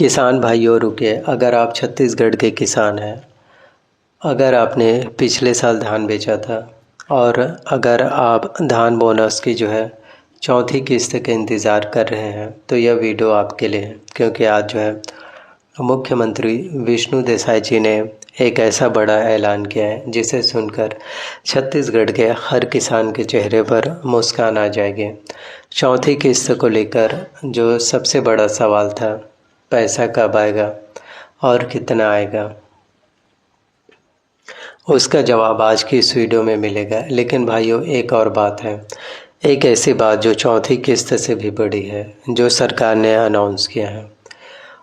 किसान भाइयों रुके, अगर आप छत्तीसगढ़ के किसान हैं, अगर आपने पिछले साल धान बेचा था और अगर आप धान बोनस की जो है चौथी किस्त का इंतज़ार कर रहे हैं तो यह वीडियो आपके लिए है, क्योंकि आज जो है मुख्यमंत्री विष्णु देसाई जी ने एक ऐसा बड़ा ऐलान किया है जिसे सुनकर छत्तीसगढ़ के हर किसान के चेहरे पर मुस्कान आ जाएगी। चौथी किस्त को लेकर जो सबसे बड़ा सवाल था, पैसा कब आएगा और कितना आएगा, उसका जवाब आज की इस वीडियो में मिलेगा। लेकिन भाइयों, एक और बात है, एक ऐसी बात जो चौथी किस्त से भी बड़ी है, जो सरकार ने अनाउंस किया है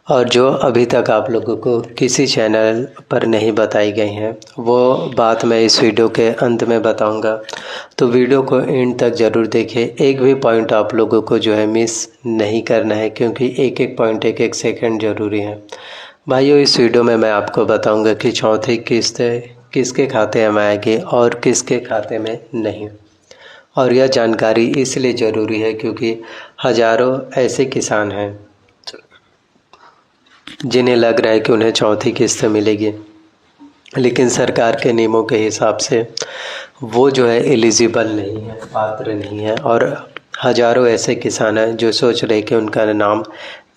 और जो अभी तक आप लोगों को किसी चैनल पर नहीं बताई गई हैं, वो बात मैं इस वीडियो के अंत में बताऊंगा। तो वीडियो को एंड तक ज़रूर देखें। एक भी पॉइंट आप लोगों को जो है मिस नहीं करना है, क्योंकि एक एक पॉइंट एक एक सेकंड ज़रूरी है। भाइयों, इस वीडियो में मैं आपको बताऊंगा कि चौथी किस्त किसके खाते में आएगी और किसके खाते में नहीं। और यह जानकारी इसलिए ज़रूरी है क्योंकि हज़ारों ऐसे किसान हैं जिन्हें लग रहा है कि उन्हें चौथी किस्त मिलेगी, लेकिन सरकार के नियमों के हिसाब से वो जो है एलिजिबल नहीं है, पात्र नहीं है। और हज़ारों ऐसे किसान हैं जो सोच रहे कि उनका नाम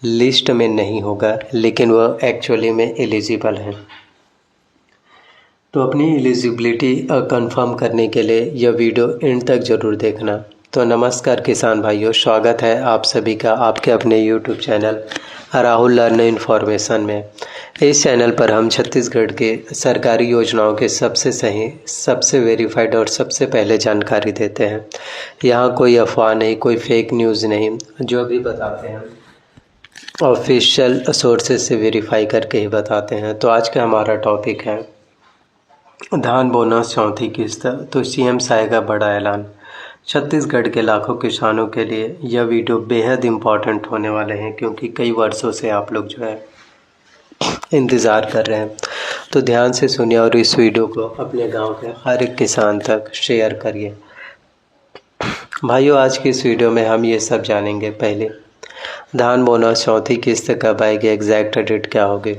लिस्ट में नहीं होगा, लेकिन वह एक्चुअली में एलिजिबल हैं। तो अपनी एलिजिबिलिटी कंफर्म करने के लिए यह वीडियो एंड तक ज़रूर देखना। तो नमस्कार किसान भाइयों, स्वागत है आप सभी का आपके अपने YouTube channel Rahul learn information में। इस चैनल पर हम छत्तीसगढ़ के सरकारी योजनाओं के सबसे सही, सबसे वेरीफाइड और सबसे पहले जानकारी देते हैं। यहाँ कोई अफवाह नहीं, कोई फेक न्यूज़ नहीं, जो भी बताते हैं ऑफिशियल सोर्सेज से वेरीफाई करके ही बताते हैं। तो आज का हमारा टॉपिक है धान बोनस चौथी किस्त। तो सीएम साय का बड़ा ऐलान। छत्तीसगढ़ के लाखों किसानों के लिए यह वीडियो बेहद इम्पॉर्टेंट होने वाले हैं, क्योंकि कई वर्षों से आप लोग जो है इंतज़ार कर रहे हैं। तो ध्यान से सुनिए और इस वीडियो को अपने गांव के हर एक किसान तक शेयर करिए। भाइयों, आज की इस वीडियो में हम ये सब जानेंगे। पहले, धान बोनस चौथी किस्त कब आएगी, एग्जैक्ट डेट क्या होगी।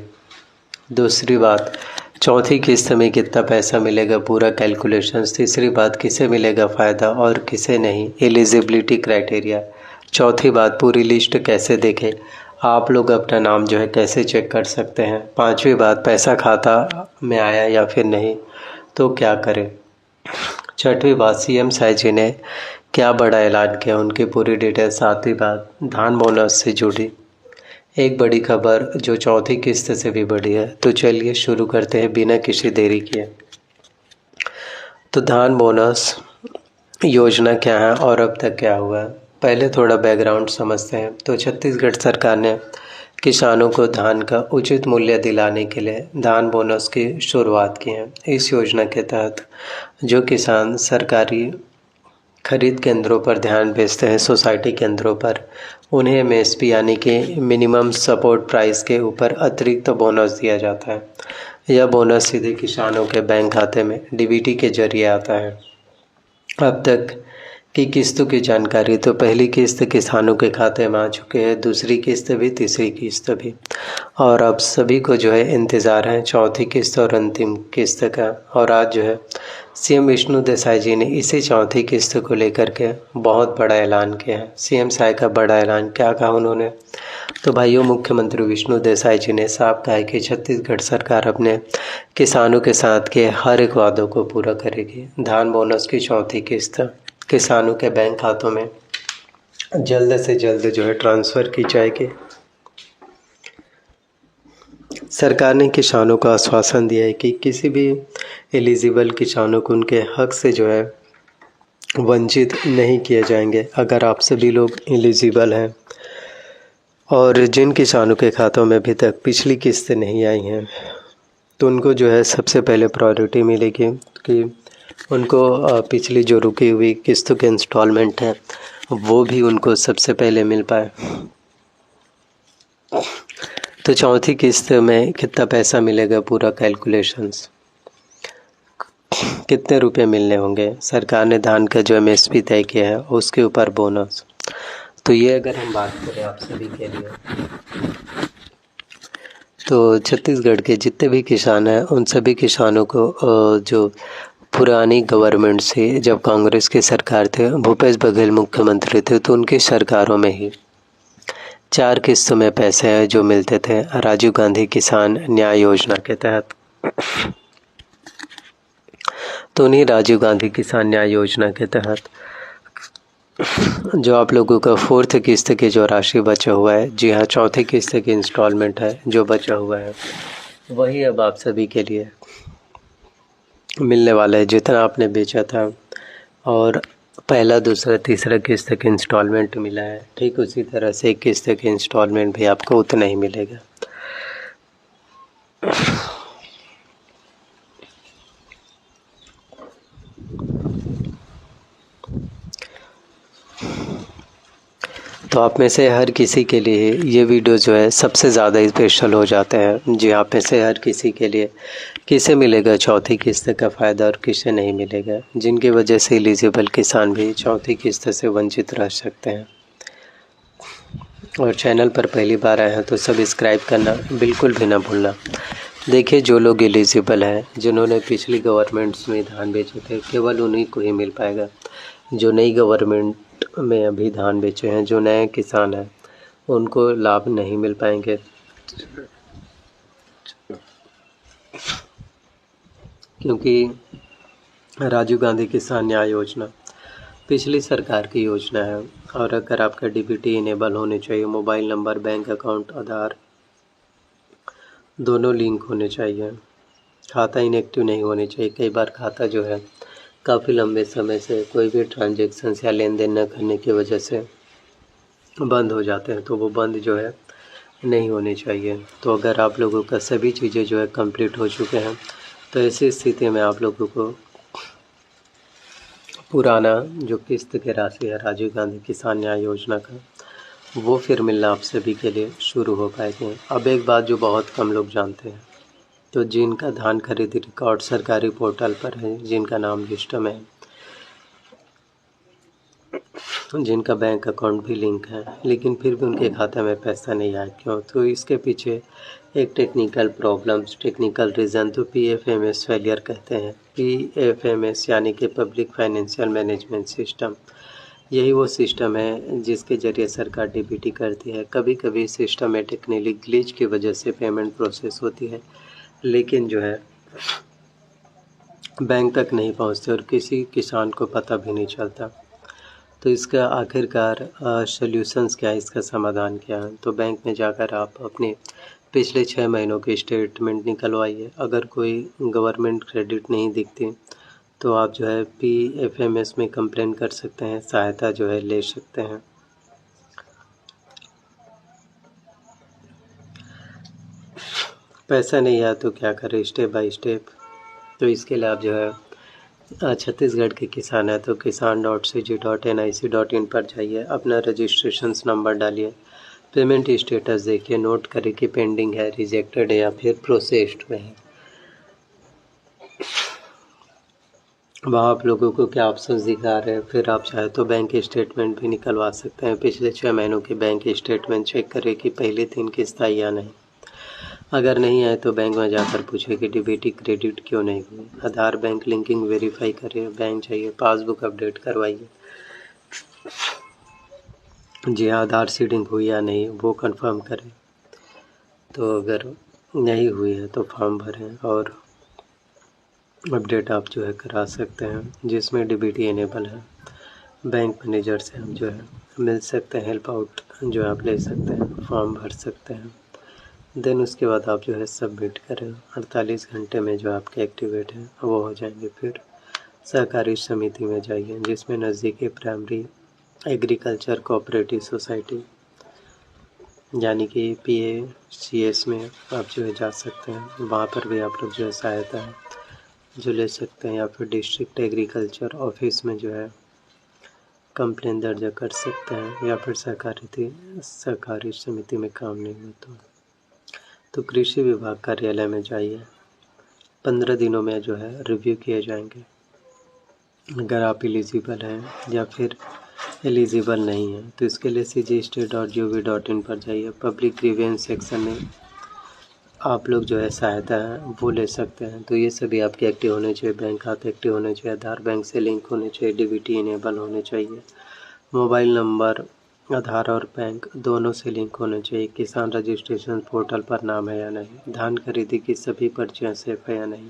दूसरी बात, चौथी किस्त में कितना पैसा मिलेगा, पूरा कैलकुलेशंस। तीसरी बात, किसे मिलेगा फ़ायदा और किसे नहीं, एलिजिबिलिटी क्राइटेरिया। चौथी बात, पूरी लिस्ट कैसे देखें, आप लोग अपना नाम जो है कैसे चेक कर सकते हैं। पांचवी बात, पैसा खाता में आया या फिर नहीं तो क्या करें। छठवीं बात, सीएम साय जी ने क्या बड़ा ऐलान किया, उनकी पूरी डिटेल। सातवीं बात, धान बोनस से जुड़ी एक बड़ी खबर जो चौथी किस्त से भी बड़ी है। तो चलिए शुरू करते हैं बिना किसी देरी किए। तो धान बोनस योजना क्या है और अब तक क्या हुआ है, पहले थोड़ा बैकग्राउंड समझते हैं। तो छत्तीसगढ़ सरकार ने किसानों को धान का उचित मूल्य दिलाने के लिए धान बोनस की शुरुआत की है। इस योजना के तहत जो किसान सरकारी खरीद केंद्रों पर धान बेचते हैं, सोसाइटी केंद्रों पर, उन्हें एमएसपी यानी कि मिनिमम सपोर्ट प्राइस के ऊपर अतिरिक्त बोनस दिया जाता है। यह बोनस सीधे किसानों के बैंक खाते में डीबीटी के जरिए आता है। अब तक की किस्तों की जानकारी, तो पहली किस्त किसानों के खाते में आ चुके हैं, दूसरी किस्त भी, तीसरी किस्त भी, और अब सभी को जो है इंतज़ार है चौथी किस्त और अंतिम किस्त का। और आज जो है सीएम विष्णु देसाई जी ने इसी चौथी किस्त को लेकर के बहुत बड़ा ऐलान किया है। सीएम साय का बड़ा ऐलान क्या कहा उन्होंने, तो भाइयों, मुख्यमंत्री विष्णु देसाई जी ने साफ कहा है कि छत्तीसगढ़ सरकार अपने किसानों के साथ के हर एक वादों को पूरा करेगी। धान बोनस की चौथी किस्त किसानों के बैंक खातों में जल्द से जल्द जो है ट्रांसफ़र की जाएगी। सरकार ने किसानों को आश्वासन दिया है कि किसी भी एलिजिबल किसानों को उनके हक से जो है वंचित नहीं किए जाएंगे। अगर आप सभी लोग एलिजिबल हैं और जिन किसानों के खातों में अभी तक पिछली किस्तें नहीं आई हैं, तो उनको जो है सबसे पहले प्रायोरिटी मिलेगी कि उनको पिछली जो रुकी हुई किस्तों के इंस्टॉलमेंट हैं वो भी उनको सबसे पहले मिल पाए। तो चौथी किस्त में कितना पैसा मिलेगा, पूरा कैलकुलेशंस, कितने रुपए मिलने होंगे, सरकार ने धान का जो एमएसपी तय किया है उसके ऊपर बोनस। तो ये अगर हम बात करें आप सभी के लिए, तो छत्तीसगढ़ के जितने भी किसान हैं उन सभी किसानों को जो पुरानी गवर्नमेंट से, जब कांग्रेस की सरकार थे, भूपेश बघेल मुख्यमंत्री थे, तो उनकी सरकारों में ही 4 किस्तों में पैसे जो मिलते थे राजीव गांधी किसान न्याय योजना के तहत। तो उन्हीं राजीव गांधी किसान न्याय योजना के तहत जो आप लोगों का 4th किस्त की जो राशि बचा हुआ है, जी हाँ 4थी किस्त की इंस्टॉलमेंट है जो बचा हुआ है, वही अब आप सभी के लिए मिलने वाला है। जितना आपने बेचा था और पहला, दूसरा, तीसरा किस्त की इंस्टॉलमेंट मिला है, ठीक उसी तरह से 1 किस्त की इंस्टॉलमेंट भी आपको उतना ही मिलेगा। तो आप में से हर किसी के लिए ये वीडियो जो है सबसे ज़्यादा स्पेशल हो जाते हैं। जी, आप में से हर किसी के लिए किसे मिलेगा 4थी किस्त का फ़ायदा और किसे नहीं मिलेगा, जिनकी वजह से एलिजिबल किसान भी 4थी किस्त से वंचित रह सकते हैं। और चैनल पर पहली बार आए हैं तो सब्सक्राइब करना बिल्कुल भी ना भूलना। देखिए, जो लोग एलिजिबल हैं, जिन्होंने पिछली गवर्नमेंट्स में धान बेचे थे, केवल उन्हीं को ही मिल पाएगा। जो नई गवर्नमेंट में अभी धान बेचे हैं, जो नए किसान हैं, उनको लाभ नहीं मिल पाएंगे, क्योंकि राजीव गांधी किसान न्याय योजना पिछली सरकार की योजना है। और अगर आपका डीबीटी इनेबल होने चाहिए, मोबाइल नंबर, बैंक अकाउंट, आधार दोनों लिंक होने चाहिए, खाता इनएक्टिव नहीं होने चाहिए। कई बार खाता जो है काफ़ी लंबे समय से कोई भी ट्रांजेक्शन या लेन देन न करने की वजह से बंद हो जाते हैं, तो वो बंद जो है नहीं होने चाहिए। तो अगर आप लोगों का सभी चीज़ें जो है कंप्लीट हो चुके हैं, तो ऐसी स्थिति में आप लोगों को पुराना जो किस्त की राशि है राजीव गांधी किसान न्याय योजना का, वो फिर मिलना आप सभी के लिए शुरू हो पाएंगे। अब एक बात जो बहुत कम लोग जानते हैं, तो जिनका धान खरीदी रिकॉर्ड सरकारी पोर्टल पर है, जिनका नाम लिस्ट में है, जिनका बैंक अकाउंट भी लिंक है, लेकिन फिर भी उनके खाते में पैसा नहीं आया, क्यों? तो इसके पीछे एक टेक्निकल प्रॉब्लम्स, टेक्निकल रीज़न तो PFMS फेलियर कहते हैं। PFMS यानी कि पब्लिक फाइनेंशियल मैनेजमेंट सिस्टम। यही वो सिस्टम है जिसके ज़रिए सरकार डीबीटी करती है। कभी कभी सिस्टम में टेक्निकली ग्लिच की वजह से पेमेंट प्रोसेस होती है, लेकिन जो है बैंक तक नहीं पहुंचते और किसी किसान को पता भी नहीं चलता। तो इसका आखिरकार सॉल्यूशंस क्या है, इसका समाधान क्या है? तो बैंक में जाकर आप अपने पिछले 6 महीनों के स्टेटमेंट निकलवाइए। अगर कोई गवर्नमेंट क्रेडिट नहीं दिखती तो आप जो है PFMS में कंप्लेन कर सकते हैं, सहायता जो है ले सकते हैं। पैसा नहीं आया तो क्या करें, स्टेप बाय स्टेप। तो इसके लिए आप जो है छत्तीसगढ़ के किसान है तो kisan.cg.nic.in पर जाइए, अपना रजिस्ट्रेशन नंबर डालिए, पेमेंट स्टेटस देखिए, नोट करें कि पेंडिंग है, रिजेक्टेड है या फिर प्रोसेस्ड में है। वहाँ आप लोगों को क्या ऑप्शंस दिखा रहे हैं। फिर आप चाहे तो बैंक स्टेटमेंट भी निकलवा सकते हैं। पिछले 6 महीनों के बैंक स्टेटमेंट चेक करें कि पहले 3 किस्त आई या नहीं। अगर नहीं आए तो बैंक में जाकर पूछे कि डीबीटी क्रेडिट क्यों नहीं हुई। आधार बैंक लिंकिंग वेरीफाई करें, बैंक जाइए, पासबुक अपडेट करवाइए। जी हाँ, आधार सीडिंग हुई या नहीं वो कंफर्म करें। तो अगर नहीं हुई है तो फॉर्म भरें और अपडेट आप जो है करा सकते हैं, जिसमें डीबीटी इनेबल है। बैंक मैनेजर से हम जो है मिल सकते हैं, हेल्प आउट जो आप ले सकते हैं, फॉर्म भर सकते हैं। देन उसके बाद आप जो है सबमिट करें, 48 घंटे में जो आपके एक्टिवेट है वो हो जाएंगे। फिर सहकारी समिति में जाइए, जिसमें नज़दीकी प्राइमरी एग्रीकल्चर कोऑपरेटिव सोसाइटी यानी कि PACS में आप जो है जा सकते हैं। वहाँ पर भी आप लोग जो है सहायता है जो ले सकते हैं, या फिर डिस्ट्रिक्ट एग्रीकल्चर ऑफिस में जो है कंप्लेन दर्ज कर सकते हैं, या फिर सहकारी समिति में काम नहीं हो तो कृषि विभाग कार्यालय में जाइए। 15 दिनों में जो है रिव्यू किए जाएंगे। अगर आप एलिजिबल हैं या फिर एलिजिबल नहीं हैं तो इसके लिए cgstate.gov.in पर जाइए। पब्लिक ग्रीवेंस सेक्शन में आप लोग जो है सहायता है वो ले सकते हैं। तो ये सभी आपके एक्टिव होने चाहिए, बैंक खाते एक्टिव होने चाहिए, आधार बैंक से लिंक होने चाहिए, डीबीटी इनेबल होने चाहिए, मोबाइल नंबर आधार और बैंक दोनों से लिंक होने चाहिए, किसान रजिस्ट्रेशन पोर्टल पर नाम है या नहीं, धान खरीदी की सभी पर्चियाँ सेफ है या नहीं।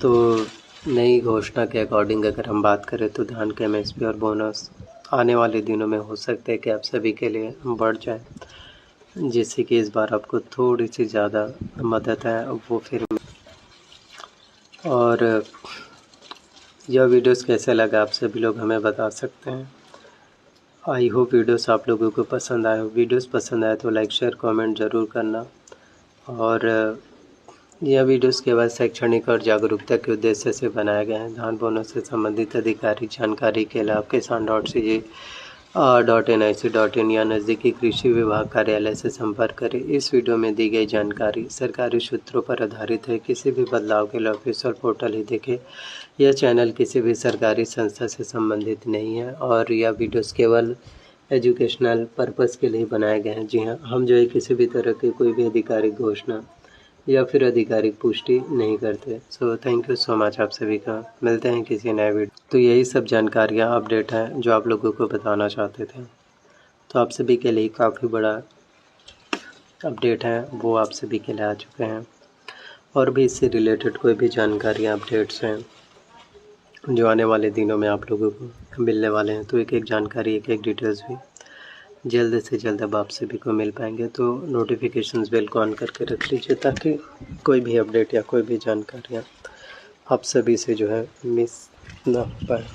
तो नई घोषणा के अकॉर्डिंग अगर हम बात करें तो धान के एमएसपी और बोनस आने वाले दिनों में हो सकता है कि आप सभी के लिए बढ़ जाए, जिससे कि इस बार आपको थोड़ी सी ज़्यादा मदद है वो फिर। और यह वीडियोस कैसे लगा आप सभी लोग हमें बता सकते हैं। आई होप वीडियोस आप लोगों को पसंद आए हो। वीडियोस पसंद आए तो लाइक शेयर कमेंट ज़रूर करना। और यह वीडियोस केवल शैक्षणिक और जागरूकता के उद्देश्य से बनाए गए हैं। धान बोनस से संबंधित अधिकारिक जानकारी के लिए आप kisan.cg.nic.in या नज़दीकी कृषि विभाग कार्यालय से संपर्क करें। इस वीडियो में दी गई जानकारी सरकारी सूत्रों पर आधारित है। किसी भी बदलाव के लिए ऑफिशियल पोर्टल ही देखें। यह चैनल किसी भी सरकारी संस्था से संबंधित नहीं है और यह वीडियोस केवल एजुकेशनल पर्पस के लिए बनाए गए हैं। जी हाँ, हम जो है किसी भी तरह की कोई भी आधिकारिक घोषणा या फिर आधिकारिक पुष्टि नहीं करते। So thank you so much आप सभी का। मिलते हैं किसी नए वीडियो। तो यही सब जानकारियाँ अपडेट हैं जो आप लोगों को बताना चाहते थे। तो आप सभी के लिए काफ़ी बड़ा अपडेट है वो आप सभी के लिए आ चुके हैं। और भी इससे रिलेटेड कोई भी जानकारियाँ अपडेट्स हैं जो आने वाले दिनों में आप लोगों को मिलने वाले हैं, तो एक एक जानकारी एक एक डिटेल्स भी जल्द से जल्द अब आप सभी को मिल पाएंगे। तो नोटिफिकेशंस बेल को ऑन करके रख लीजिए ताकि कोई भी अपडेट या कोई भी जानकारियाँ आप सभी से जो है मिस ना हो पाए।